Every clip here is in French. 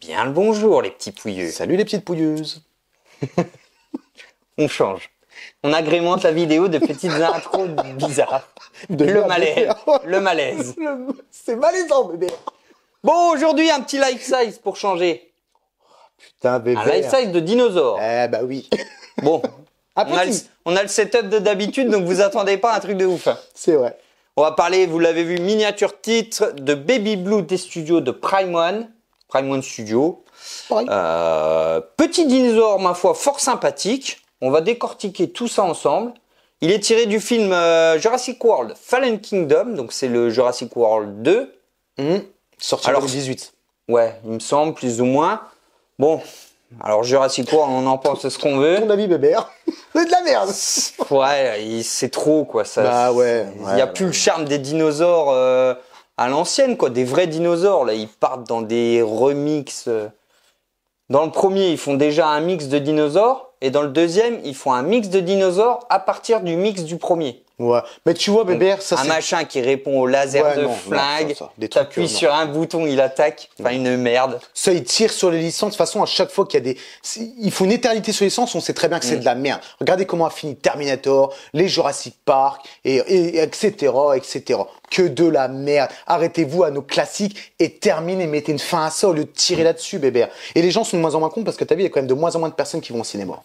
Eh bien le bonjour les petits pouilleux. Salut les petites pouilleuses. On change. On agrémente la vidéo de petites intros bizarres. Le malaise. Le malaise. C'est malaisant, bébé. Bon, aujourd'hui, un petit life size pour changer. Putain, bébé. Un life size de dinosaure. Eh bah oui. Bon, Ah, on a le setup de d'habitude, donc vous attendez pas un truc de ouf. c'est vrai. On va parler, vous l'avez vu, miniature titre de Baby Blue des studios de Prime One Studio. Pareil. Petit dinosaure, ma foi, fort sympathique. On va décortiquer tout ça ensemble. Il est tiré du film Jurassic World Fallen Kingdom, donc c'est le Jurassic World 2. Sorti en Alors, 2018. Ouais, il me semble, plus ou moins. Bon, alors Jurassic World, on en pense ce qu'on veut. Ton avis, bébé. C'est de la merde. Ouais, c'est trop, quoi. Ça, Bah ouais. Il n'y a plus le charme des dinosaures à l'ancienne, quoi. Des vrais dinosaures, là. Ils partent dans des remixes. Dans le premier, ils font déjà un mix de dinosaures. Et dans le deuxième, ils font un mix de dinosaures à partir du mix du premier. Ouais. Mais tu vois, bébé, Donc, ça un c'est... machin qui répond au laser Ouais, de non, flingue. ça. Des trucs, T'appuies non. sur un bouton, il attaque. Enfin, une merde. Ça, ils tirent sur les licences. De toute façon, à chaque fois qu'il y a des... Il faut une éternité sur les licences, on sait très bien que c'est de la merde. Regardez comment a fini Terminator, les Jurassic Park, et etc., etc. Que de la merde. Arrêtez-vous à nos classiques et terminez, mettez une fin à ça au lieu de tirer là-dessus, bébé. Et les gens sont de moins en moins cons parce que t'as vu, il y a quand même de moins en moins de personnes qui vont au cinéma.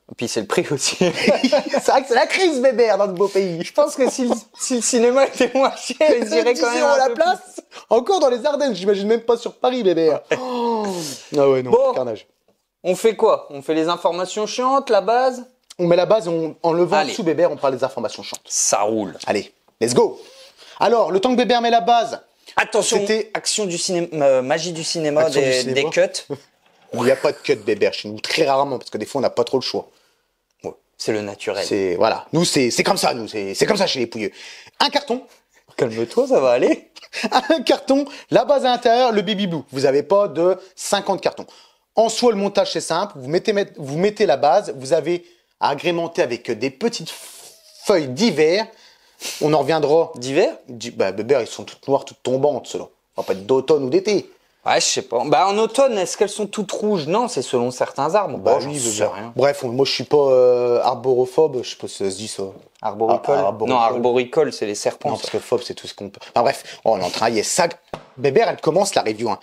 Et puis c'est le prix aussi. C'est vrai que c'est la crise, bébé, dans ce beau pays. Je pense que si le cinéma était moins cher, ils iraient quand 10 même € un la peu place. Encore dans les Ardennes, j'imagine même pas sur Paris, bébé. Oh. Ah ouais, non, Bon. carnage. On fait quoi? On fait les informations chiantes, la base? On met la base, en levant Allez. sous bébé, on parle des informations chiantes. Ça roule. Allez, let's go. Alors, le temps que bébé met la base, Attention, C'était- action du cinéma, magie du cinéma, Action du des cinéma. cuts. il n'y a pas de cut bébé chez nous, très rarement, parce que des fois, on n'a pas trop le choix. Ouais, c'est le naturel. C'est, voilà, nous, c'est comme ça, nous, c'est comme ça chez les pouilleux. Un carton, Calme-toi, ça va aller. un carton, la base à l'intérieur, le baby blue. Vous n'avez pas de 50 cartons. En soi, le montage, c'est simple. Vous mettez la base, vous avez à agrémenter avec des petites feuilles d'hiver. On en reviendra. D'hiver? Bah, bébé, ils sont toutes noires, toutes tombantes, ceux-là. Ça va pas être d'automne ou d'été. Ouais, je sais pas. Bah, en automne, est-ce qu'elles sont toutes rouges? Non, c'est selon certains arbres. Bah Bon, j'en oui, sais bébé. rien. Bref, moi, je suis pas arborophobe. Je sais pas si ça se dit, ça. Arboricole? Arboricole. Non, arboricole, c'est les serpents. Non, ça. parce que phobe, c'est tout ce qu'on peut. Enfin bref, on est en train, il y a ça. Bébé, elle commence la review. Hein.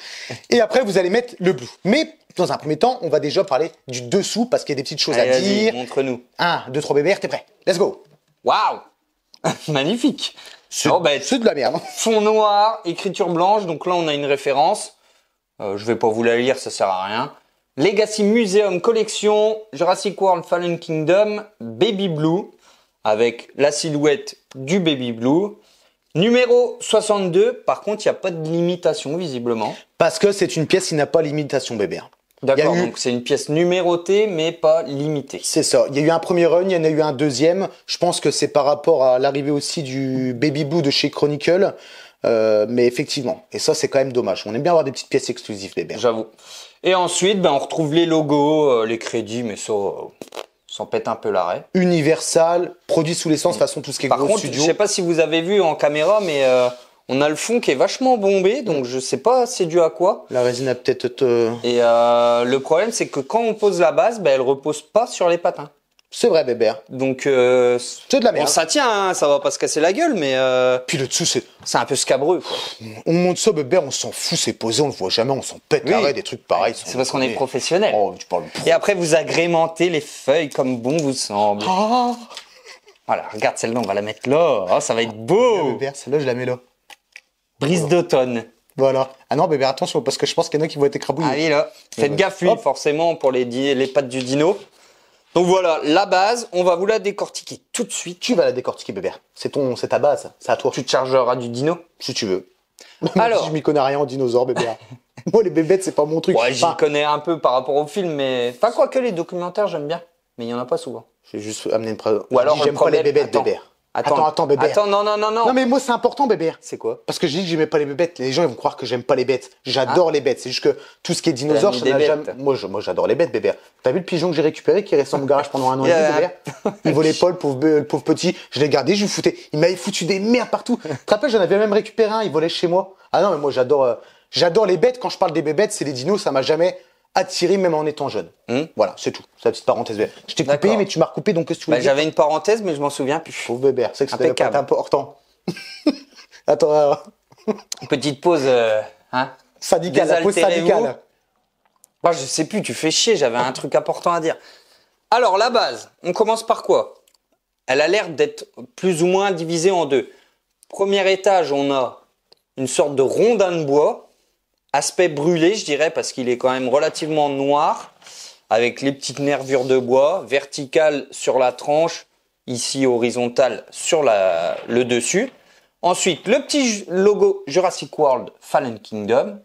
Et après, vous allez mettre le blue. Mais dans un premier temps, on va déjà parler du dessous parce qu'il y a des petites choses Allez, à vas-y, dire. montre-nous. 1, 2, 3, bébé, t'es prêt? Let's go. Waouh! Magnifique. C'est Oh, bah, c'est de la merde. fond noir, écriture blanche. Donc là, on a une référence. Je vais pas vous la lire, ça sert à rien. Legacy Museum Collection, Jurassic World Fallen Kingdom, Baby Blue, avec la silhouette du Baby Blue. Numéro 62, par contre, il n'y a pas de limitation, visiblement. Parce que c'est une pièce qui n'a pas l'imitation, bébé. D'accord, Il y a eu- donc c'est une pièce numérotée, mais pas limitée. C'est ça. Il y a eu un premier run, il y en a eu un deuxième. Je pense que c'est par rapport à l'arrivée aussi du Baby Blue de chez Chronicle. Mais effectivement. Et ça, c'est quand même dommage. On aime bien avoir des petites pièces exclusives, bébé. J'avoue. Et ensuite, ben, on retrouve les logos, les crédits, mais ça s'en pète un peu l'arrêt. Universal, produit sous licence, de toute façon, tout ce qui est Par gros contre, studio. je sais pas si vous avez vu en caméra, mais on a le fond qui est vachement bombé, donc je sais pas c'est dû à quoi. La résine a peut-être... Et le problème, c'est que quand on pose la base, ben, elle repose pas sur les patins. C'est vrai, bébé. Donc, C'est de la bon, merde. ça tient, hein, ça va pas se casser la gueule, mais Puis le dessous, c'est... c'est un peu scabreux. On monte ça, bébé, on s'en fout, c'est posé, on le voit jamais, on s'en pète Oui. l'arrêt, des trucs pareils. C'est parce qu'on est professionnel. Oh, tu parles... Et après, vous agrémentez les feuilles comme bon vous semble. Ah, Voilà, regarde celle-là, on va la mettre là. Oh, ça va être beau. bébé, celle-là, je la mets là. Brise d'automne. Voilà. Ah non, bébé, attention, parce que je pense qu'il y en a qui vont être écrabouillés. Allez là, faites Ouais. gaffe, lui, Hop. forcément, pour les pattes du dino. Donc voilà, la base, on va vous la décortiquer tout de suite. Tu vas la décortiquer, bébé. C'est ta base, c'est à toi. Tu te chargeras du dino. Si tu veux. Alors. Même si je m'y connais rien en dinosaures, bébé. Moi, les bébêtes, c'est pas mon truc. Ouais, j'y Enfin, connais un peu par rapport au film, mais... Enfin, quoique les documentaires, j'aime bien. Mais il y en a pas souvent. j'ai juste amené une preuve. Ou alors, J'aime le pas les problème- bébêtes, attends. bébé. Attends, bébé. Attends, non. Non, mais moi, c'est important, bébé. C'est quoi? Parce que je dis que j'aimais pas les bébêtes. Les gens ils vont croire que j'aime pas les bêtes. J'adore les bêtes. C'est juste que tout ce qui est dinosaure, mis ça des n'a bêtes. jamais. Moi, j'adore les bêtes, bébé. T'as vu le pigeon que j'ai récupéré qui est resté dans mon garage pendant 1 an et demi, bébé? Il volait pas, le pauvre petit. Je l'ai gardé, je lui foutais. Il m'avait foutu des merdes partout. Tu te rappelles, j'en avais même récupéré un. Il volait chez moi. Ah non, mais moi, j'adore J'adore les bêtes. Quand je parle des bébêtes, c'est les dinos, ça m'a jamais attiré, même en étant jeune. Voilà, c'est tout. C'est la petite parenthèse. Je t'ai coupé, D'accord. mais tu m'as recoupé, donc qu'est-ce que tu voulais dire? J'avais une parenthèse, mais je m'en souviens plus. Pauvre bébé, c'est que c'était pas Impeccable. important. Attends, Petite pause, hein. syndicale, la pause Désaltérez-vous. syndicale. Moi, je sais plus, tu fais chier, j'avais un truc important à dire. Alors, la base, on commence par quoi? Elle a l'air d'être plus ou moins divisée en deux. Premier étage, on a une sorte de rondin de bois, aspect brûlé, je dirais, parce qu'il est quand même relativement noir, avec les petites nervures de bois, verticales sur la tranche, ici horizontale sur le dessus. Ensuite, le petit logo Jurassic World Fallen Kingdom.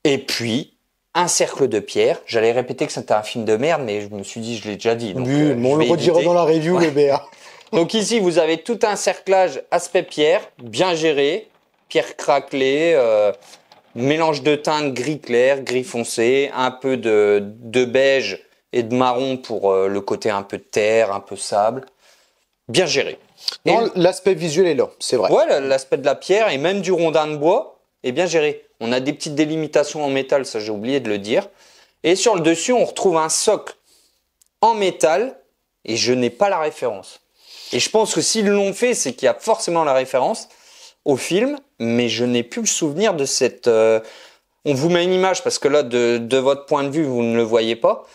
Et puis, un cercle de pierre. J'allais répéter que c'était un film de merde, mais je me suis dit, je l'ai déjà dit. Donc, Oui, mais on je le vais redira éviter. dans la review, Ouais. bébé. Donc ici, vous avez tout un cerclage aspect pierre, bien géré, pierre craquelée, mélange de teintes gris clair, gris foncé, un peu de beige et de marron pour le côté un peu de terre, un peu sable. Bien géré. Et Non, l'aspect visuel est là, c'est vrai. ouais, l'aspect de la pierre et même du rondin de bois est bien géré. On a des petites délimitations en métal, ça j'ai oublié de le dire. Et sur le dessus, on retrouve un socle en métal et je n'ai pas la référence. Et je pense que s'ils l'ont fait, c'est qu'il y a forcément la référence au film, mais je n'ai plus le souvenir de cette... On vous met une image parce que là, de votre point de vue, vous ne le voyez pas,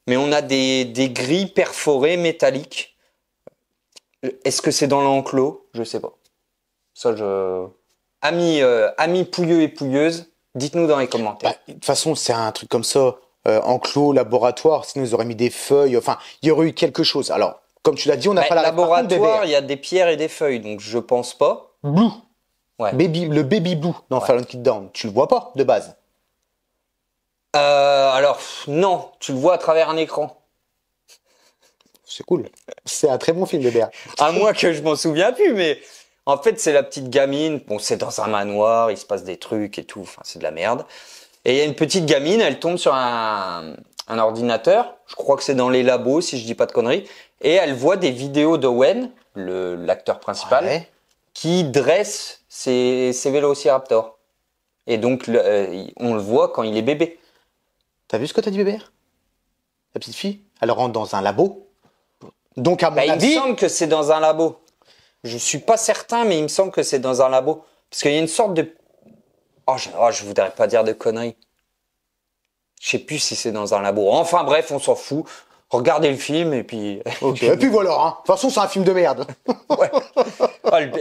mais on a des grilles perforées métalliques. Est-ce que c'est dans l'enclos? Je sais pas. Ça, Amis pouilleux et pouilleuses, dites-nous dans les commentaires. Bah, de toute façon, c'est un truc comme ça, enclos, laboratoire, sinon ils auraient mis des feuilles, enfin, il y aurait eu quelque chose. Alors, comme tu l'as dit, on n'a pas la référence. Par contre, Laboratoire, bébé, il y a des pierres et des feuilles, donc je pense pas. Blue, Ouais. le baby blue dans Fallen Kingdom, tu le vois pas de base. Alors, non, tu le vois à travers un écran. C'est cool. C'est un très bon film, bébé. À moins que je m'en souviens plus, mais en fait, c'est la petite gamine. Bon, c'est dans un manoir, il se passe des trucs et tout. Enfin, c'est de la merde. Et il y a une petite gamine, elle tombe sur un ordinateur. Je crois que c'est dans les labos, si je dis pas de conneries. Et elle voit des vidéos d'Owen, l'acteur principal, Ouais. qui dresse ses vélociraptors. Et donc, on le voit quand il est bébé. T'as vu ce que t'as dit, bébé? La petite fille, elle rentre dans un labo. Donc, à mon Bah, il me avis, semble que c'est dans un labo. Je suis pas certain, mais il me semble que c'est dans un labo. Parce qu'il y a une sorte de... je voudrais pas dire de conneries. Je sais plus si c'est dans un labo. Enfin bref, on s'en fout. Regardez le film et puis... ok. Et puis voilà, hein. De toute façon, c'est un film de merde. Ouais.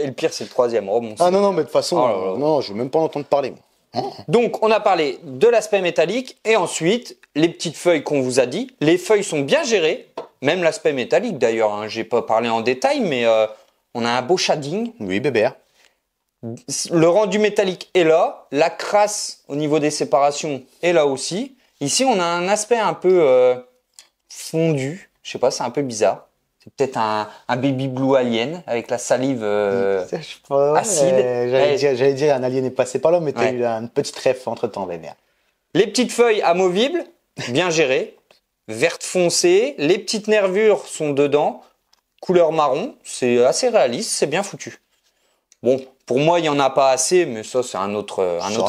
Et le pire, c'est le troisième. Oh, mon Ah non, non, mais de toute façon, Oh là là. non, je veux même pas en entendre parler. moi. Donc, on a parlé de l'aspect métallique et ensuite, les petites feuilles qu'on vous a dit. Les feuilles sont bien gérées, même l'aspect métallique d'ailleurs. Hein. J'ai pas parlé en détail, mais on a un beau shading. Oui, bébé. Le rendu métallique est là. La crasse au niveau des séparations est là aussi. Ici, on a un aspect un peu fondu. Je sais pas, c'est un peu bizarre. C'est peut-être un baby blue alien avec la salive acide. J'allais dire, un alien est passé par là, mais t'as Ouais. eu une petite ref entre-temps, bébé. Les petites feuilles amovibles, bien gérées, vertes foncées. Les petites nervures sont dedans, couleur marron. C'est assez réaliste, c'est bien foutu. Bon, pour moi, il n'y en a pas assez, mais ça, c'est un autre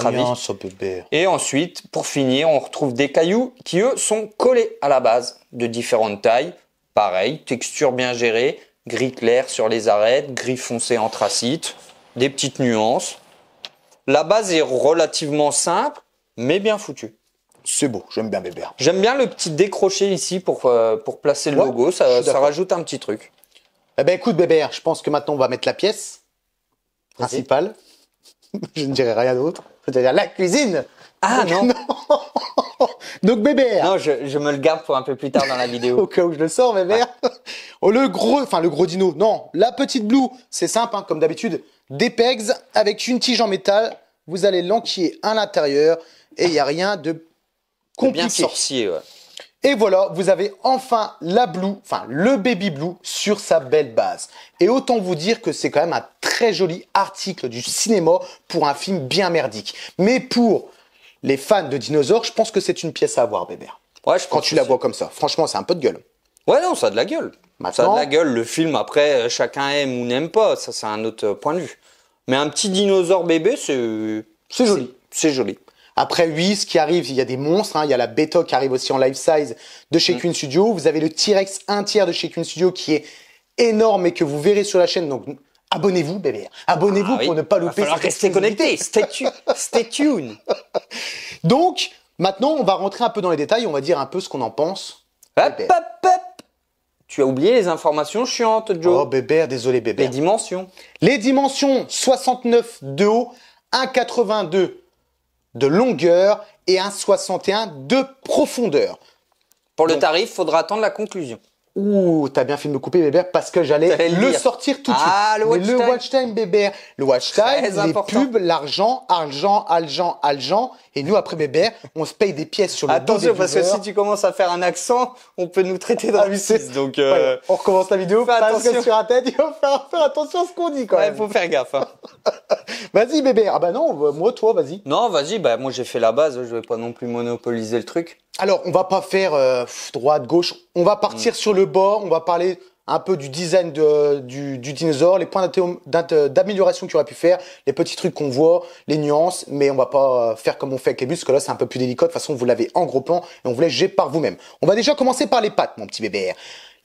avis. Rien, ça, bébé. Et ensuite, pour finir, on retrouve des cailloux qui, eux, sont collés à la base, de différentes tailles. Pareil, texture bien gérée, gris clair sur les arêtes, gris foncé anthracite, des petites nuances. La base est relativement simple, mais bien foutue. C'est beau, j'aime bien, bébé. J'aime bien le petit décroché ici pour placer le Ouais, logo, je suis ça d'accord. rajoute un petit truc. Eh ben, écoute, bébé, je pense que maintenant, on va mettre la pièce Vas-y. principale. Je ne dirai rien d'autre. C'est-à-dire la cuisine. Ah non, Donc, bébé, non, je me le garde pour un peu plus tard dans la vidéo. au cas où je le sors, bébé. Oh, le gros dino. Non, la petite blue, c'est simple, hein, comme d'habitude. Des pegs avec une tige en métal. Vous allez l'enquiller à l'intérieur et il n'y a rien de Bien compliqué. sorcier, ouais. Et voilà, vous avez enfin la blue, enfin le baby blue sur sa belle base. Et autant vous dire que c'est quand même un très joli article du cinéma pour un film bien merdique. Mais pour les fans de dinosaures, je pense que c'est une pièce à avoir, bébé. Ouais, je Quand pense tu la aussi. vois comme ça, franchement, c'est un peu de gueule. Ouais, non, ça a de la gueule. Ça a Maintenant- de la gueule. Le film, après, chacun aime ou n'aime pas. Ça, c'est un autre point de vue. Mais un petit dinosaure bébé, C'est joli. c'est joli. Après, oui, ce qui arrive, il y a des monstres. Hein. Il y a la bêta qui arrive aussi en life size de chez Queen Studio. Vous avez le T-Rex 1/3 de chez Queen Studio qui est énorme et que vous verrez sur la chaîne. Donc, abonnez-vous, bébé. Abonnez-vous pour ne pas louper. Il va falloir rester connecté. Stay tuned. Donc, maintenant, on va rentrer un peu dans les détails. On va dire un peu ce qu'on en pense. Hop, hop, hop. Tu as oublié les informations chiantes, Joe. Oh, bébé, désolé, bébé. Les dimensions. Les dimensions, 69 de haut, 1,82 de longueur et 1,61 de profondeur. Pour le tarif, faudra attendre la conclusion. Ouh, t'as bien fait de me couper, bébé, parce que j'allais le sortir tout de suite. Ah, le watch Mais time. le watch time, bébé. Le watch time, Très les important. pubs, l'argent. Et nous, après, bébé, on se paye des pièces sur le dos Attention, des parce que viewers. si tu commences à faire un accent, on peut nous traiter d'inracistes. Donc, Ouais, on recommence la vidéo, fais parce que attention. sur la tête, il faut faire attention à ce qu'on dit, quand ouais, même. faut faire gaffe. Hein. Vas-y, bébé. Ah bah non, moi, toi, vas-y. Non, vas-y, bah moi j'ai fait la base, je vais pas non plus monopoliser le truc. Alors, on va pas faire droite, gauche. On va partir sur le bord. On va parler un peu du design du dinosaure, les points d'amélioration qu'il aurait pu faire, les petits trucs qu'on voit, les nuances. Mais on va pas faire comme on fait avec les bus, parce que là, c'est un peu plus délicat. De toute façon, vous l'avez en gros plan et on vous laisse juger par vous-même. On va déjà commencer par les pattes, mon petit bébé.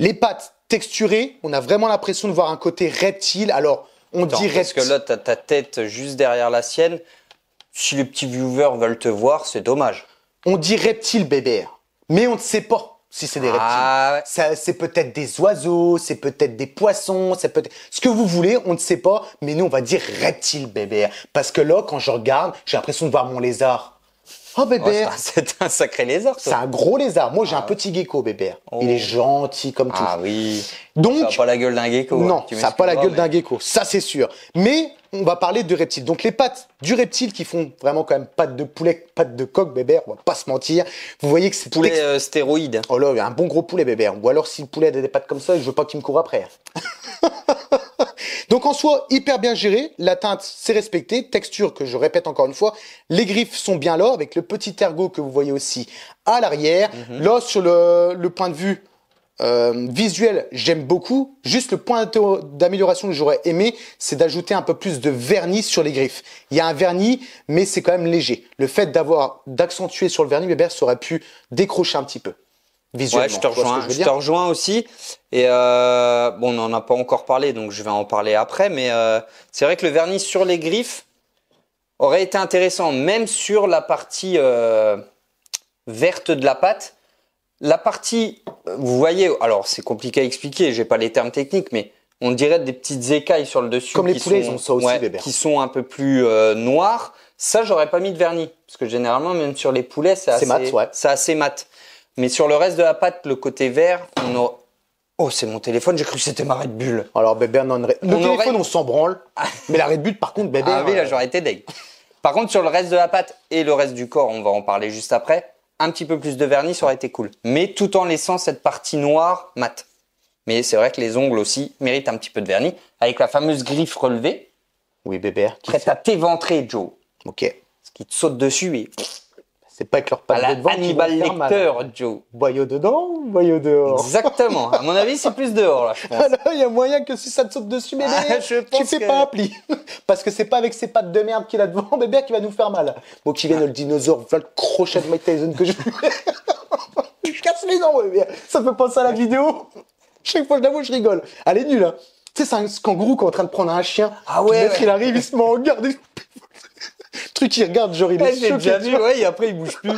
Les pattes texturées, on a vraiment l'impression de voir un côté reptile. Alors, on Attends, dit parce que reptile. là, t'as ta tête juste derrière la sienne. Si les petits viewers veulent te voir, c'est dommage. On dit reptile, bébé. Mais on ne sait pas si c'est des reptiles. Ah, C'est peut-être des oiseaux, c'est peut-être des poissons, c'est peut-être ce que vous voulez, on ne sait pas, mais nous on va dire reptile, bébé. Parce que là, quand je regarde, j'ai l'impression de voir mon lézard. Oh bébé, ouais, c'est un sacré lézard, c'est toi. un gros lézard. Moi j'ai un petit gecko, bébé. Il est gentil comme tout. Ah oui. Donc, Ça n'a pas la gueule d'un gecko. non, hein, tu ça n'a pas la gueule m'excuseras, d'un gecko, ça c'est sûr. Mais on va parler de reptiles. Donc les pattes du reptile qui font vraiment quand même pattes de poulet, pattes de coq, bébé, on va pas se mentir. Vous voyez que c'est mais poulet stéroïde. Oh là, un bon gros poulet, bébé. Ou alors, si le poulet a des pattes comme ça, je veux pas qu'il me court après. Donc, en soi, hyper bien géré. La teinte, c'est respecté. Texture, que je répète encore une fois. Les griffes sont bien là, avec le petit ergot que vous voyez aussi à l'arrière. Là, sur le point de vue visuel, j'aime beaucoup. Juste le point d'amélioration que j'aurais aimé, c'est d'ajouter un peu plus de vernis sur les griffes. Il y a un vernis, mais c'est quand même léger. Le fait d'accentuer sur le vernis, bébé, ça aurait pu décrocher un petit peu. Visuellement, Ouais, je te tu vois ce que rejoins. je veux Je dire te rejoins aussi. Et bon, on n'en a pas encore parlé, donc je vais en parler après. Mais c'est vrai que le vernis sur les griffes aurait été intéressant, même sur la partie verte de la pâte. La partie, vous voyez, alors c'est compliqué à expliquer, j'ai pas les termes techniques, mais on dirait des petites écailles sur le dessus. Comme les qui poulets, sont, ils ont ça aussi, ouais, bébé. qui sont un peu plus noirs. Ça, j'aurais pas mis de vernis, parce que généralement, même sur les poulets, c'est assez mat, ouais. c'est assez mat. Mais sur le reste de la pâte, le côté vert, on a... Oh, c'est mon téléphone, j'ai cru que c'était ma Red Bull. Alors, bébé, le téléphone, on s'en branle. Mais la Red Bull, par contre, bébé. Ah oui, là, j'aurais été deg. Par contre, sur le reste de la pâte et le reste du corps, on va en parler juste après, un petit peu plus de vernis, ça aurait été cool. Mais tout en laissant cette partie noire mat. Mais c'est vrai que les ongles aussi méritent un petit peu de vernis, avec la fameuse griffe relevée, Oui, bébé. prête à t'éventrer, Joe. Ok. Ce qui te saute dessus et C'est pas avec leurs à pattes la de devant qu'ils vont Hannibal faire mal. Lecter, Joe. Boyau dedans ou boyau dehors? Exactement. À mon avis, c'est plus dehors, là, je pense. Alors, il y a moyen que si ça te saute dessus, bébé, Ah, je tu pense fais que- pas un pli. Parce que c'est pas avec ces pattes de merde qu'il a devant, bébé, qui va nous faire mal. Bon, qui vienne le dinosaure, voilà le crochet de Mike Tyson que je Je casse les dents, bébé. Ça fait penser à la vidéo. Chaque fois que je la vois, je rigole. Elle est nulle, hein. Tu sais, c'est un kangourou qui est en train de prendre un chien. Ah ouais, Le maître, ouais. il arrive, il se met en garde. Le truc, il regarde, genre, il est Ouais, j'ai choqué, déjà tu vu, vois. ouais, et après, il bouge plus.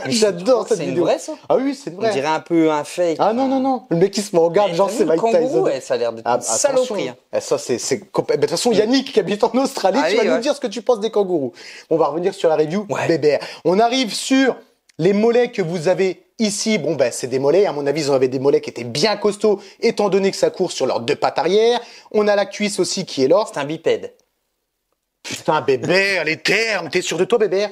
J'adore cette C'est une vidéo. vraie, ça? Ah oui, c'est On vrai. dirait un peu un fake. Ah non, non, non. Le mec, il se met en garde, Mais genre, t'as c'est vu le Mike kangourou, Tyson. ouais, ça a l'air d'être Ah, une saloperie. attention. Eh, ça, c'est bah, de toute façon, Yannick, qui habite en Australie, Ah tu vas oui, nous ouais. dire ce que tu penses des kangourous. On va revenir sur la review. Ouais. Bébé. On arrive sur les mollets que vous avez ici. Bon, ben, c'est des mollets. À mon avis, ils en avaient des mollets qui étaient bien costauds, étant donné que ça court sur leurs deux pattes arrière. On a la cuisse aussi qui est là. C'est un bipède. Putain, bébé, les termes. T'es sûr de toi, bébé?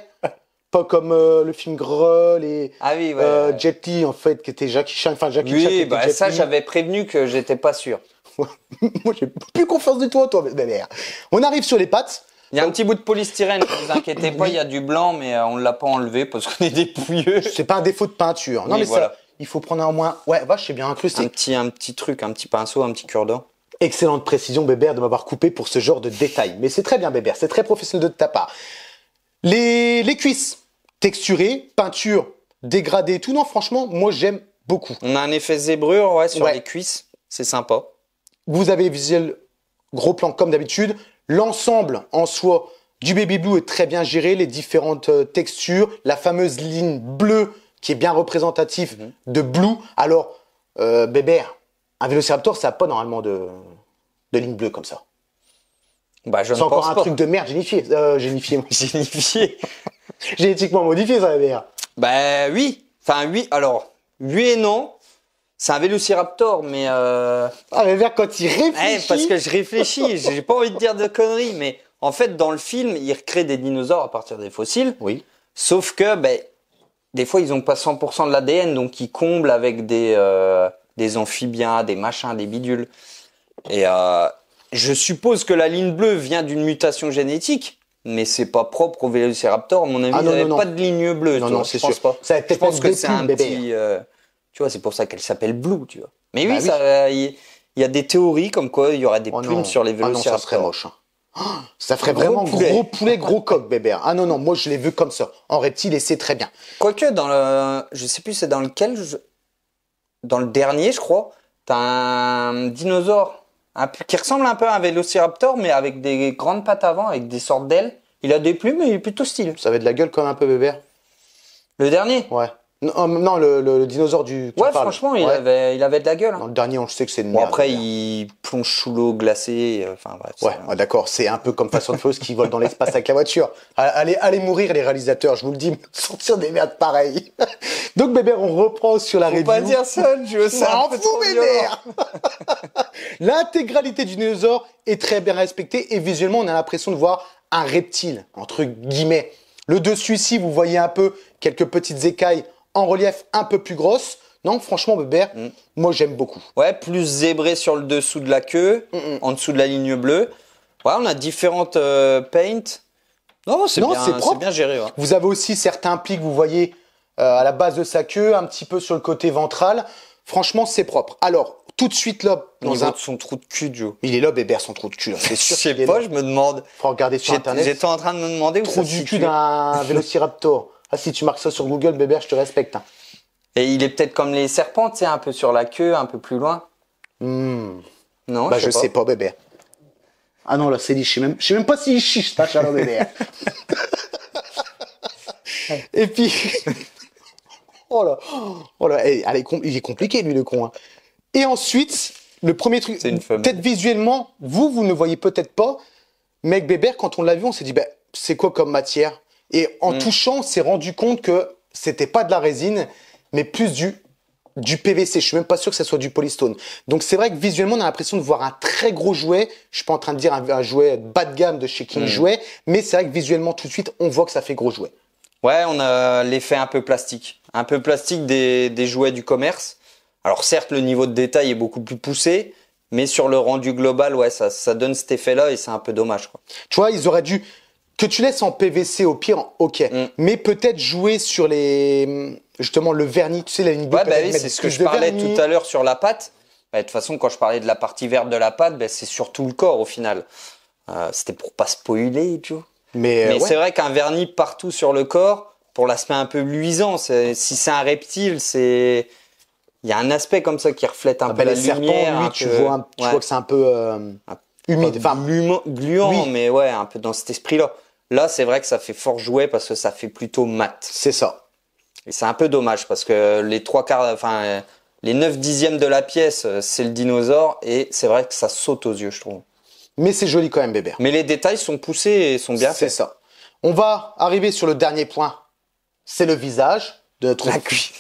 Pas comme le film Groll et Ah oui, ouais. Jet Li, en fait, qui était Jackie Chan. Enfin, Jackie Chan qui Oui, était bah Jet ça, Li. j'avais prévenu que j'étais pas sûr. Moi, j'ai plus confiance de toi, bébé. On arrive sur les pattes. Il y a un petit bout de polystyrène, ne vous inquiétez pas, il y a du blanc, mais on ne l'a pas enlevé parce qu'on est des pouilleux. C'est pas un défaut de peinture. Non, Oui, mais voilà. ça, il faut prendre un moins. Ouais, vache, c'est bien incrusté. Un petit truc, un petit pinceau, un petit cure-dent. Excellente précision, Bébert, de m'avoir coupé pour ce genre de détails. Mais c'est très bien, Bébert. C'est très professionnel de ta part. Les cuisses, texturées, peinture, dégradée, tout. Non, franchement, moi, j'aime beaucoup. On a un effet zébrure, ouais, sur Ouais. les cuisses. C'est sympa. Vous avez visuel gros plan comme d'habitude. L'ensemble en soi du Baby Blue est très bien géré. Les différentes textures, la fameuse ligne bleue qui est bien représentative de Blue. Alors, Bébert, un Vélociraptor, ça n'a pas normalement de ligne bleue comme ça. Bah, je ne C'est encore pense un pas. truc de merde génifié. Génifié. Génifié. Génétiquement modifié, ça, Bébert. Bah oui. Enfin, oui. Alors, oui et non. C'est un Vélociraptor, mais... Ah, Bébert, quand il réfléchit... parce que je réfléchis. J'ai pas envie de dire de conneries, mais en fait, dans le film, ils recréent des dinosaures à partir des fossiles. Oui. Sauf que, ben, des fois, ils ont pas 100% de l'ADN, donc ils comblent avec des amphibiens, des machins, des bidules. Et je suppose que la ligne bleue vient d'une mutation génétique, mais c'est pas propre au Vélociraptor. À mon avis, Ah, ils non, n'avaient non, non. pas de ligne bleue. Non, tu non, vois, c'est je pense sûr. pas. Ça va Je peut-être pense être que des c'est poules, un bébé. petit... tu vois, c'est pour ça qu'elle s'appelle Blue, tu vois. Mais oui, Bah oui. ça, il y a des théories comme quoi il y aurait des Oh plumes non. sur les Ah non, ça Vélociraptors. serait moche. Hein. Oh, ça ferait Gros vraiment poulet. gros poulet, gros coq, Bébert. Ah non, non, moi je les veux comme ça. En reptile, et c'est très bien. Quoique, je sais plus c'est dans lequel, dans le dernier, je crois, t'as un dinosaure qui ressemble un peu à un Vélociraptor, mais avec des grandes pattes avant, avec des sortes d'ailes. Il a des plumes, mais il est plutôt stylé. Ça avait de la gueule quand même un peu, Bébert. Le dernier? Ouais. Non, non, le dinosaure du... qui Ouais, parle. franchement, il Ouais. avait de la gueule. Hein. Dans le dernier, on sait que c'est une Bon, merde. après, Bébert. il plonge sous l'eau glacée. Enfin, bref. Ouais, ouais, d'accord. C'est un peu comme Fast and Furious qui vole dans l'espace avec la voiture. Allez mourir, les réalisateurs. Je vous le dis, sortir des merdes pareilles. Donc, Bébert, on reprend sur la Faut review. pas dire ça, je veux ça. M'en fous, Bébert. L'intégralité du dinosaure est très bien respectée et visuellement, on a l'impression de voir un reptile, entre guillemets. Le dessus ici, vous voyez un peu quelques petites écailles en relief un peu plus grosses. Non, franchement, Bébert, moi j'aime beaucoup. Ouais, plus zébré sur le dessous de la queue, en dessous de la ligne bleue. Ouais, on a différentes paints. Non, c'est Non, bien, c'est propre. bien géré. Ouais. Vous avez aussi certains plis que vous voyez à la base de sa queue, un petit peu sur le côté ventral. Franchement, c'est propre. Alors, tout de suite là, Au niveau de son trou de cul, Joe. il est là, Bébert, son trou de cul. Là. C'est Je sûr. sais qu'il est pas, là. je me demande. Faut regarder sur internet. J'étais en train de me demander où Trou ça se du cul situe. d'un Vélociraptor. Ah, si tu marques ça sur Google, Bébert, je te respecte. Hein. Et il est peut-être comme les serpents, tu sais, un peu sur la queue, un peu plus loin. Non, Bah, je sais pas, Bébert. Ah non, là, c'est dit. Je sais même pas s'il chiche, ta chaleur, Bébert. Et puis. Oh là. Eh, allez, il est compliqué, lui, le con. Hein. Et ensuite, le premier truc. C'est une femelle. Peut-être visuellement, vous ne voyez peut-être pas. Mais avec Bébert, quand on l'a vu, on s'est dit, bah, c'est quoi comme matière? Et en touchant, on s'est rendu compte que c'était pas de la résine, mais plus du PVC. Je suis même pas sûr que ça soit du polystone. Donc c'est vrai que visuellement, on a l'impression de voir un très gros jouet. Je suis pas en train de dire un jouet bas de gamme de chez King Jouet, mais c'est vrai que visuellement, tout de suite, on voit que ça fait gros jouet. Ouais, on a l'effet un peu plastique. Un peu plastique des jouets du commerce. Alors certes, le niveau de détail est beaucoup plus poussé, mais sur le rendu global, ouais, ça donne cet effet-là et c'est un peu dommage, quoi. Tu vois, ils auraient dû... Que tu laisses en PVC au pire, ok. Mais peut-être jouer sur les... Justement, le vernis. Tu sais, la ligne bleue, Ouais, bah peut-être oui, mettre c'est ce que plus je de parlais vernis. tout à l'heure sur la pâte. Bah, de toute façon, quand je parlais de la partie verte de la pâte, bah, c'est surtout le corps au final. C'était pour pas spoiler, tu vois. Mais ouais. C'est vrai qu'un vernis partout sur le corps, pour l'aspect un peu luisant, si c'est un reptile, il y a un aspect comme ça qui reflète un peu Bah, la les serpents, lumière. lui, un tu peu- vois que c'est un peu humide. Pas Enfin, gluant, oui. mais ouais, un peu dans cet esprit-là. Là, c'est vrai que ça fait fort jouet parce que ça fait plutôt mat. c'est ça. Et c'est un peu dommage parce que les 9 dixièmes de la pièce, c'est le dinosaure et c'est vrai que ça saute aux yeux, je trouve. Mais c'est joli quand même, Bébert. Mais les détails sont poussés et sont bien C'est faits. ça. On va arriver sur le dernier point. C'est le visage de notre, La cuisse.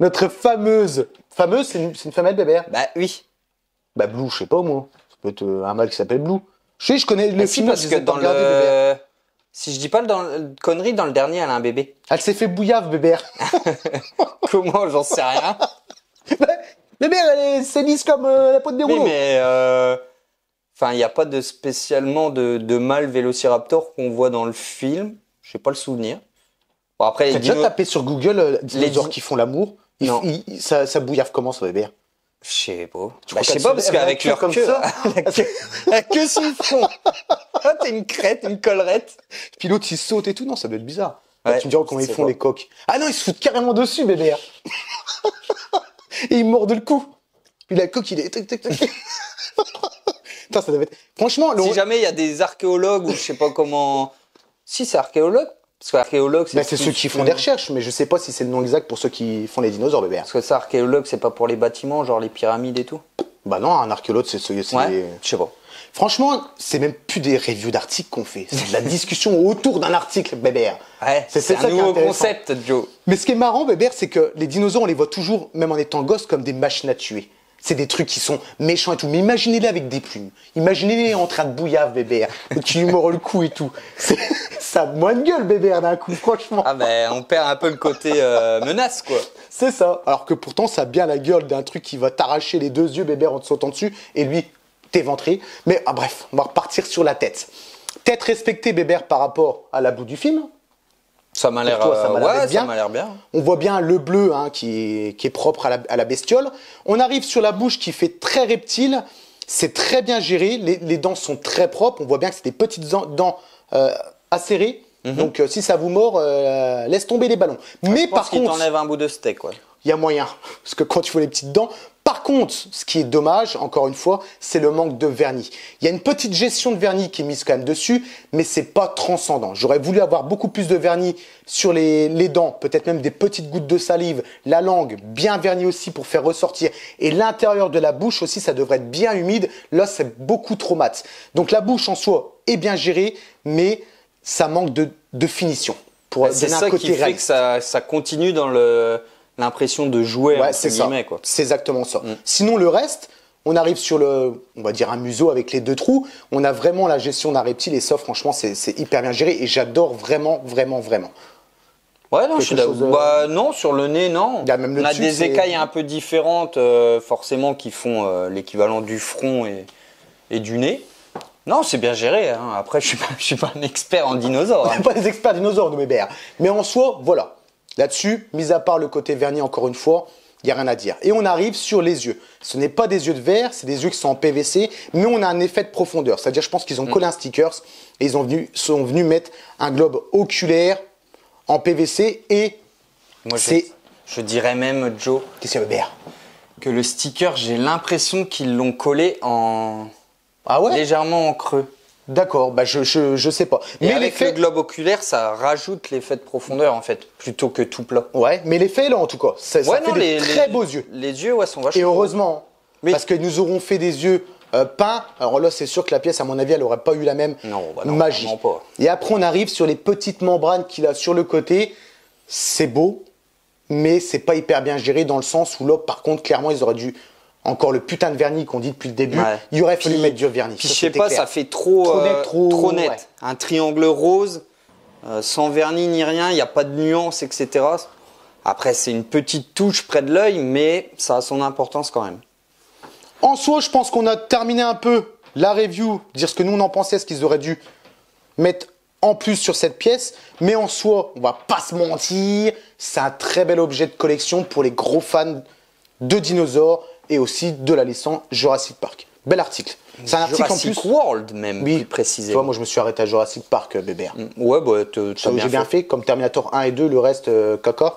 notre fameuse... Fameuse, c'est une femelle, Bébert? Bah oui. Bah, Blue, je sais pas, moi. Ça peut être un mâle qui s'appelle Blue. Je connais le Bah, si, film, parce je que les ai pas dans regardés, Bébert. le... Si je dis pas connerie, dans le dernier, elle a un bébé. Elle s'est fait bouillave, Bébert. Comment? J'en sais rien. Bébert, c'est lisse comme la peau de des Oui, rouleaux. mais... Enfin, il n'y a pas de spécialement de mâle Vélociraptor qu'on voit dans le film. Je sais pas le souvenir. Bon, après, T'as déjà tapé sur Google dinosaures di- qui font l'amour? Non. Ça bouillave comment, ça, Bébert? Je sais pas. Tu Bah, crois je sais qu'elle pas, se parce lève qu'avec la leur queue comme queue, ça la queue sur le front. Ah, t'es une crête, une collerette. Puis l'autre, il saute et tout. Non, ça doit être bizarre. Ouais, Tu me diras comment ils c'est font pas. les coqs. Ah non, ils se foutent carrément dessus, bébé. Et ils mordent le cou. Puis la coque, il est... Tac, tac, tac. Putain, ça doit être... Franchement, Si jamais il y a des archéologues ou je sais pas comment... Si, c'est archéologue. Parce que archéologue, bah, c'est... c'est ceux qui font des recherches, mais je sais pas si c'est le nom exact pour ceux qui font les dinosaures, bébé. Parce que ça, archéologue, c'est pas pour les bâtiments, genre les pyramides et tout. Bah non, un archéologue, c'est... Ouais, je sais pas. Franchement, c'est même plus des reviews d'articles qu'on fait. C'est de la discussion autour d'un article, bébé. Ouais, c'est ça un qui est nouveau intéressant. concept, Joe. Mais ce qui est marrant, bébé, c'est que les dinosaures, on les voit toujours, même en étant gosses, comme des machines à tuer. C'est des trucs qui sont méchants et tout. Mais imaginez-les avec des plumes. Imaginez-les en train de bouillave, bébé. Et tu lui mords le cou et tout. Ça a moins de gueule, bébé, d'un coup, franchement. Ah ben, on perd un peu le côté menace, quoi. C'est ça. Alors que pourtant, ça a bien la gueule d'un truc qui va t'arracher les deux yeux, bébé, en te sautant dessus. Et lui, t'éventrer. Mais bref, on va repartir sur la tête. Tête respectée, bébé, par rapport à la bout du film. Ça m'a l'air Pour toi, ça m'a l'air d'être bien. ça m'a l'air bien. On voit bien le bleu qui est propre à la bestiole. On arrive sur la bouche qui fait très reptile. C'est très bien géré. Les dents sont très propres. On voit bien que c'est des petites dents acérées. Donc si ça vous mord, laisse tomber les ballons. Mais Je pense par qu'il contre, t'enlève un bout de steak, ouais. il y a moyen. Parce que quand tu vois les petites dents. Par contre, ce qui est dommage, encore une fois, c'est le manque de vernis. Il y a une petite gestion de vernis qui est mise quand même dessus, mais c'est pas transcendant. J'aurais voulu avoir beaucoup plus de vernis sur les dents, peut-être même des petites gouttes de salive, la langue bien vernie aussi pour faire ressortir. Et l'intérieur de la bouche aussi, ça devrait être bien humide. Là, c'est beaucoup trop mat. Donc la bouche en soi est bien gérée, mais ça manque de finition. Pour C'est donner un ça côté qui fait réaliste. que ça continue dans l'impression de jouer, Ouais, entre c'est ça. guillemets, quoi. C'est exactement ça. Sinon, le reste, on arrive sur on va dire un museau avec les deux trous. On a vraiment la gestion d'un reptile et ça, franchement, c'est hyper bien géré et j'adore vraiment, vraiment, vraiment. Ouais, non, je suis d'accord. chose, Bah, non, sur le nez, non. Il y a même le On a dessus, des c'est- écailles un peu différentes, forcément, qui font l'équivalent du front et du nez. Non, c'est bien géré, hein. Après, je suis pas un expert en dinosaures, On hein. n'est pas des experts dinosaures, nous, bébés. Mais en soi, voilà. Là-dessus, mis à part le côté vernis, encore une fois, il n'y a rien à dire. Et on arrive sur les yeux. Ce n'est pas des yeux de verre, c'est des yeux qui sont en PVC, mais on a un effet de profondeur. C'est-à-dire, je pense qu'ils ont collé un stickers et ils sont venus mettre un globe oculaire en PVC et Moi, c'est... je dirais même, Joe, Qu'est-ce qu'il y a, bébé? que le sticker, j'ai l'impression qu'ils l'ont collé Ah ouais? légèrement en creux. D'accord, bah je sais pas. Et Mais avec l'effet... le globe oculaire, ça rajoute l'effet de profondeur, en fait, plutôt que tout plat. Ouais, mais l'effet est là, en tout cas. Ça Ouais, fait non, de très beaux yeux. Les yeux, ouais, sont vachement Et heureusement, Oui. parce que nous aurons fait des yeux peints. Alors là, c'est sûr que la pièce, à mon avis, elle n'aurait pas eu la même Non, bah non, magie. vraiment pas. Et après, on arrive sur les petites membranes qu'il a sur le côté. C'est beau, mais c'est pas hyper bien géré dans le sens où là, par contre, clairement, ils auraient dû encore le putain de vernis qu'on dit depuis le début. Ouais. Il aurait fallu Puis- mettre du vernis. Puis Ça, je sais c'était pas, clair. ça fait trop, Trop net, net. ouais. Un triangle rose, sans vernis ni rien, il n'y a pas de nuance, etc. Après, c'est une petite touche près de l'œil, mais ça a son importance quand même. En soi, je pense qu'on a terminé un peu la review, dire ce que nous on en pensait, ce qu'ils auraient dû mettre en plus sur cette pièce. Mais en soi, on va pas se mentir, c'est un très bel objet de collection pour les gros fans de dinosaures et aussi de la licence Jurassic Park. Bel article. C'est un article en plus. Jurassic World même, Oui, plus tu précisément. vois, moi je me suis arrêté à Jurassic Park, bébé. Ouais, bah, Ça, j'ai bien fait, comme Terminator 1 et 2, le reste, caca.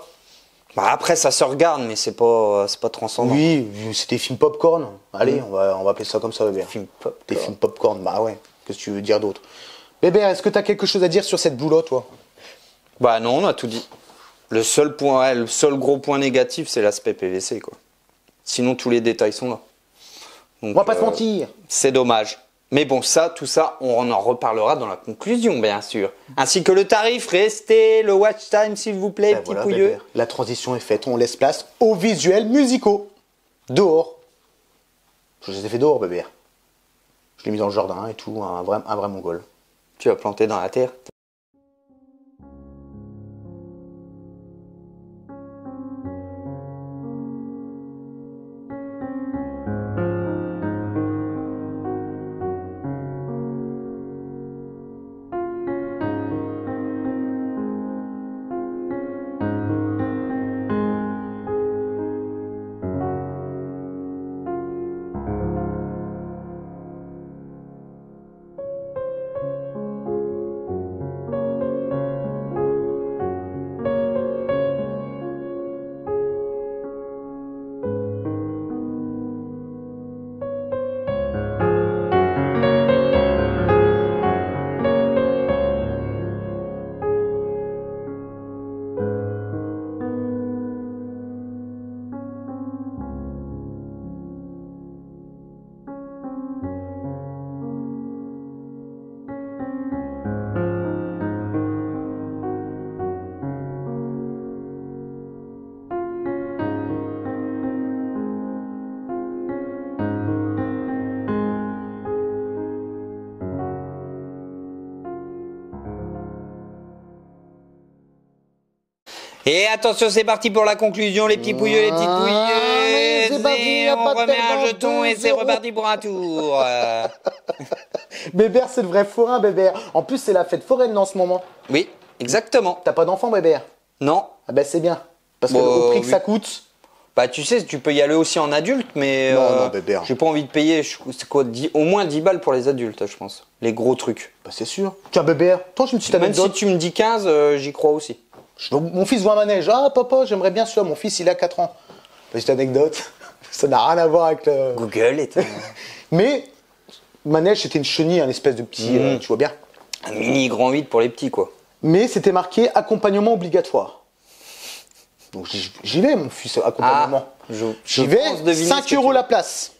Bah, après, ça se regarde, mais c'est pas transcendant. Oui, c'est des films popcorn. Allez, on va appeler ça comme ça, bébé. Film popcorn. Des films popcorn, bah ouais. Qu'est-ce que tu veux dire d'autre? Bébé, est-ce que tu as quelque chose à dire sur cette boule-là, toi? Bah non, on a tout dit. Le seul gros point négatif, c'est l'aspect PVC, quoi. Sinon, tous les détails sont là. Donc, On va pas se mentir. c'est dommage. Mais bon, tout ça, on en reparlera dans la conclusion, bien sûr. Ainsi que le tarif. Restez le watch time, s'il vous plaît, Ben petit voilà, pouilleux. bébé. La transition est faite, on laisse place aux visuels musicaux. Dehors. Je les ai fait dehors, bébé. Je l'ai mis dans le jardin et tout, un vrai mongol. Tu vas planter dans la terre. Et attention, c'est parti pour la conclusion, les petits pouilleux, les petites mais pouilleuses. c'est parti, Et y a on pas remet tellement un jeton et c'est 2-0. reparti pour un tour. Bébert, c'est le vrai forain, Bébert. En plus, c'est la fête foraine en ce moment. Oui, exactement. T'as pas d'enfant, Bébert? Non. Ah ben c'est bien. Parce que Bon, au prix que oui. ça coûte. Bah tu sais, tu peux y aller aussi en adulte, mais Non, Bébert. j'ai pas envie de payer, c'est quoi, au moins 10 balles pour les adultes, je pense. Les gros trucs. Bah c'est sûr. Tiens, Bébert, toi, je me suis Même si tu me dis 15, j'y crois aussi. Mon fils voit un manège. Ah, papa, j'aimerais bien celui-là. Mon fils, il a 4 ans. Petite anecdote. Ça n'a rien à voir avec le. Google est Mais, manège, c'était une chenille, un espèce de petit. Tu vois bien. un mini grand 8 pour les petits, quoi. Mais c'était marqué accompagnement obligatoire. Donc j'y vais, mon fils, accompagnement. J'y vais, 5 euros la place.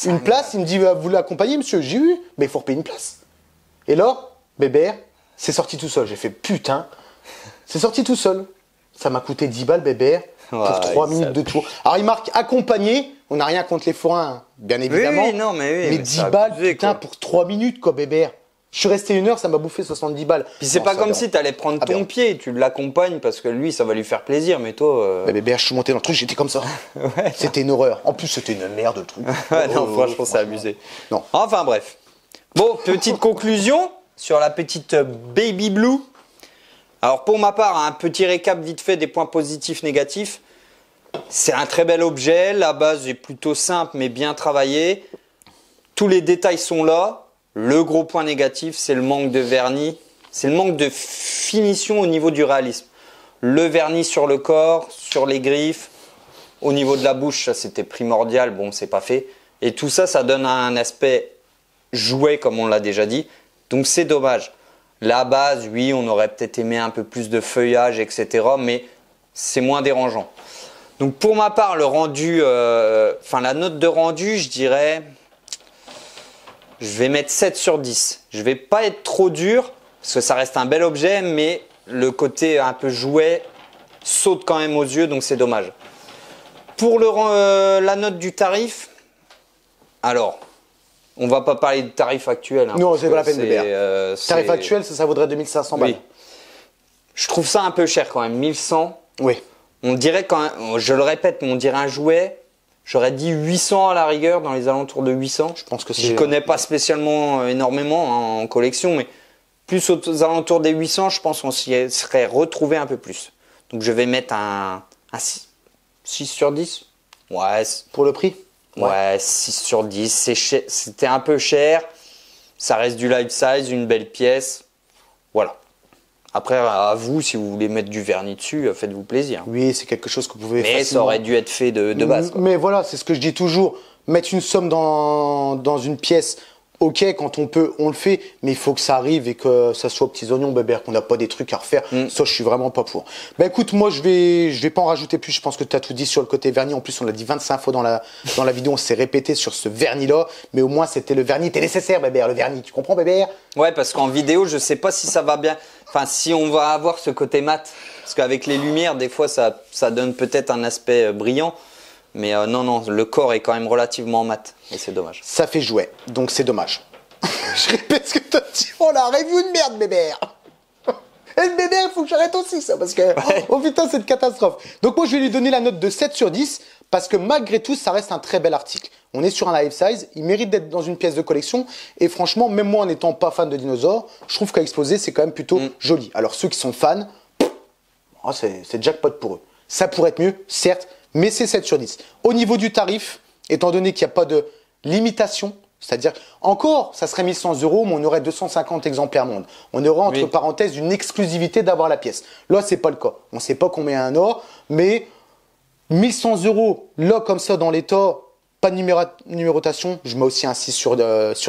Une place, il me dit, vous l'accompagnez, monsieur? J'ai eu, mais il faut repayer une place. Et là, Bébert, c'est sorti tout seul. J'ai fait, putain, c'est sorti tout seul. Ça m'a coûté 10 balles, Bébert, pour Ouais, 3 minutes de tour. Alors, il marque accompagné. On n'a rien contre les forains, hein, bien évidemment. Oui, non, mais oui. Mais 10 balles, putain, pour 3 minutes, quoi, Bébert. Je suis resté 1 heure, ça m'a bouffé 70 balles. Puis c'est Non, pas ça comme aberrant. si t'allais prendre ton pied, tu l'accompagnes parce que lui, ça va lui faire plaisir, mais toi. Bah, Bébert, je suis monté dans le truc, j'étais comme ça. Ouais. C'était une horreur. En plus, c'était une merde, le truc. Ouais, non, franchement, c'est abusé. Non. Enfin, bref. Bon, petite conclusion sur la petite Baby Blue. Alors, pour ma part, un petit récap vite fait des points positifs, négatifs. C'est un très bel objet. La base est plutôt simple, mais bien travaillée. Tous les détails sont là. Le gros point négatif, c'est le manque de vernis. C'est le manque de finition au niveau du réalisme. Le vernis sur le corps, sur les griffes, au niveau de la bouche, ça c'était primordial. Bon, c'est pas fait. Et tout ça, ça donne un aspect jouet, comme on l'a déjà dit. Donc c'est dommage. La base, oui, on aurait peut-être aimé un peu plus de feuillage, etc. Mais c'est moins dérangeant. Donc pour ma part, le rendu, la note de rendu, je dirais, je vais mettre 7 sur 10. Je vais pas être trop dur, parce que ça reste un bel objet, mais le côté un peu jouet saute quand même aux yeux, donc c'est dommage. Pour la note du tarif, alors, on va pas parler de tarif actuel. Hein, Non, c'est pas la peine, Bébert. Tarif c'est- actuel, ça vaudrait 2500 balles. Oui. Je trouve ça un peu cher quand même, 1100. Oui. On dirait quand même, je le répète, mais on dirait un jouet. J'aurais dit 800 à la rigueur, dans les alentours de 800. Je pense que Je c'est. connais pas spécialement énormément hein, en collection, mais plus aux alentours des 800, je pense qu'on s'y serait retrouvé un peu plus. Donc je vais mettre un 6 sur 10. Ouais, Pour le prix. ouais, 6 sur 10. C'était un peu cher. Ça reste du life size, une belle pièce. Voilà. Après, à vous, si vous voulez mettre du vernis dessus, faites-vous plaisir. Oui, c'est quelque chose que vous pouvez Mais ça facilement. aurait dû être fait de base. quoi. Mais voilà, c'est ce que je dis toujours. Mettre une somme dans une pièce, ok, quand on peut, on le fait, mais il faut que ça arrive et que ça soit aux petits oignons, Bébert, qu'on n'a pas des trucs à refaire. Ça, je suis vraiment pas pour. Bah écoute, moi, je vais pas en rajouter plus. Je pense que tu as tout dit sur le côté vernis. En plus, on l'a dit 25 fois dans la vidéo. On s'est répété sur ce vernis-là. Mais au moins, c'était le vernis. Était nécessaire, Bébert, le vernis. Tu comprends, Bébert? Ouais, parce qu'en vidéo, je sais pas si ça va bien. Enfin, si on va avoir ce côté mat. Parce qu'avec les lumières, des fois, ça donne peut-être un aspect brillant. Mais non, le corps est quand même relativement mat. Et c'est dommage. Ça fait jouet. Donc, c'est dommage. Je répète ce que tu as dit. Oh la review de merde, Bébert. Et le Bébert, il faut que j'arrête aussi ça, parce que, oh putain, c'est une catastrophe. Donc moi, je vais lui donner la note de 7 sur 10, parce que malgré tout, ça reste un très bel article. On est sur un life size, il mérite d'être dans une pièce de collection, et franchement, même moi, en n'étant pas fan de dinosaures, je trouve qu'à exposer, c'est quand même plutôt joli. Alors ceux qui sont fans, oh, c'est jackpot pour eux. Ça pourrait être mieux, certes, mais c'est 7 sur 10. Au niveau du tarif, étant donné qu'il n'y a pas de limitation, c'est-à-dire, encore, ça serait 1100 €, mais on aurait 250 exemplaires monde. On aurait, entre parenthèses, une exclusivité d'avoir la pièce. Là, c'est pas le cas. On ne sait pas combien un or, mais 1100 €, là, comme ça, dans l'état, pas de numérotation. Je mets aussi un 6 sur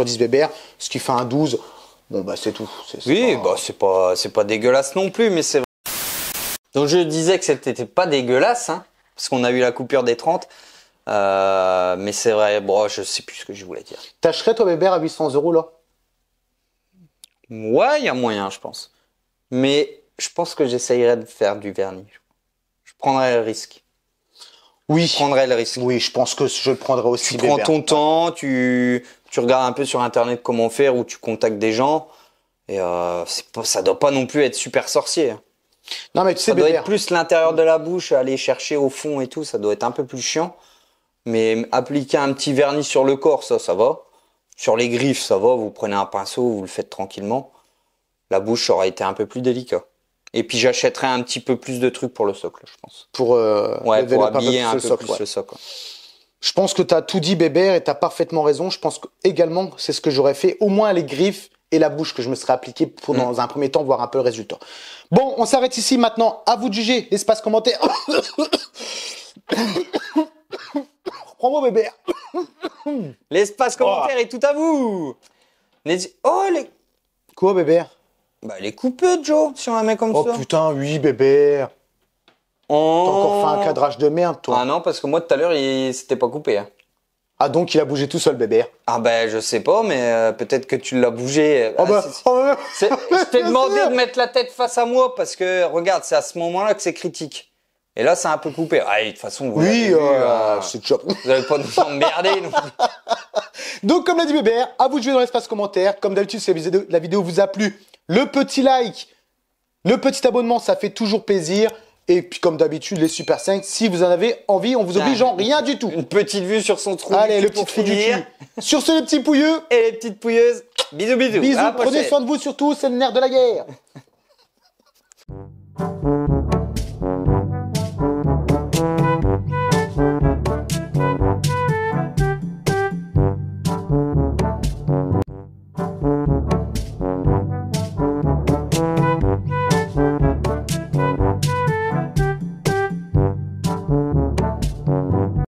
10 Bébert, ce qui fait un 12. Bon, bah, c'est tout. Oui, c'est pas dégueulasse non plus, mais c'est vrai. Donc je disais que c'était pas dégueulasse, hein, parce qu'on a eu la coupure des 30. Mais c'est vrai, bon, je sais plus ce que je voulais dire. T'achèterais, toi, Bébert, à 800 € là? Ouais, il y a moyen, je pense. Mais je pense que j'essayerais de faire du vernis. Je prendrais le risque. Oui. Je prendrais le risque. Oui, je pense que je le prendrais aussi, Tu prends Bébert. ton temps, tu regardes un peu sur internet comment faire, ou tu contactes des gens. Et ça doit pas non plus être super sorcier. Non, mais tu sais, Ça doit Bébert. être plus l'intérieur de la bouche, aller chercher au fond et tout, ça doit être un peu plus chiant. Mais appliquer un petit vernis sur le corps, ça va. Sur les griffes, ça va, vous prenez un pinceau, vous le faites tranquillement. La bouche, ça aurait été un peu plus délicat. Et puis j'achèterais un petit peu plus de trucs pour le socle, je pense. Pour, Ouais, lever pour up habiller un le peu socle, plus ouais. le socle. Je pense que tu as tout dit, Bébert, et tu as parfaitement raison. Je pense que, également, c'est ce que j'aurais fait. Au moins les griffes et la bouche que je me serais appliqué pour, dans un premier temps, voir un peu le résultat. Bon, on s'arrête ici maintenant. À vous de juger. L'espace commentaire. Reprends-moi, Bébert. L'espace commentaire est tout à vous. Oh, Quoi, Bébert? bah, les coupeux, Joe, si on la met comme Oh ça. putain, oui, Bébert. Oh. T'as encore fait un cadrage de merde, toi. Ah non, parce que moi, tout à l'heure, il s'était pas coupé. Hein. Ah, donc il a bougé tout seul, Bébert. Ah ben, je sais pas, mais peut-être que tu l'as bougé. Oh bah, Je t'ai demandé de mettre la tête face à moi parce que, regarde, c'est à ce moment-là que c'est critique. Et là, c'est un peu coupé. Ah, et de toute façon, vous oui, l'avez vu, c'est déjà... vous allez pas nous emmerder. nous. Donc, comme l'a dit Bébert, à vous de jouer dans l'espace commentaire. Comme d'habitude, si la vidéo vous a plu, le petit like, le petit abonnement, ça fait toujours plaisir. Et puis, comme d'habitude, les Super 5, si vous en avez envie, on vous oblige en rien du tout. Une petite vue sur son trou. Allez, le pour petit trou du finir. cul. Sur ce, les petits pouilleux, Et les petites pouilleuses. Bisous, bisous. bisous, À la prenez prochaine. soin de vous surtout, c'est le nerf de la guerre.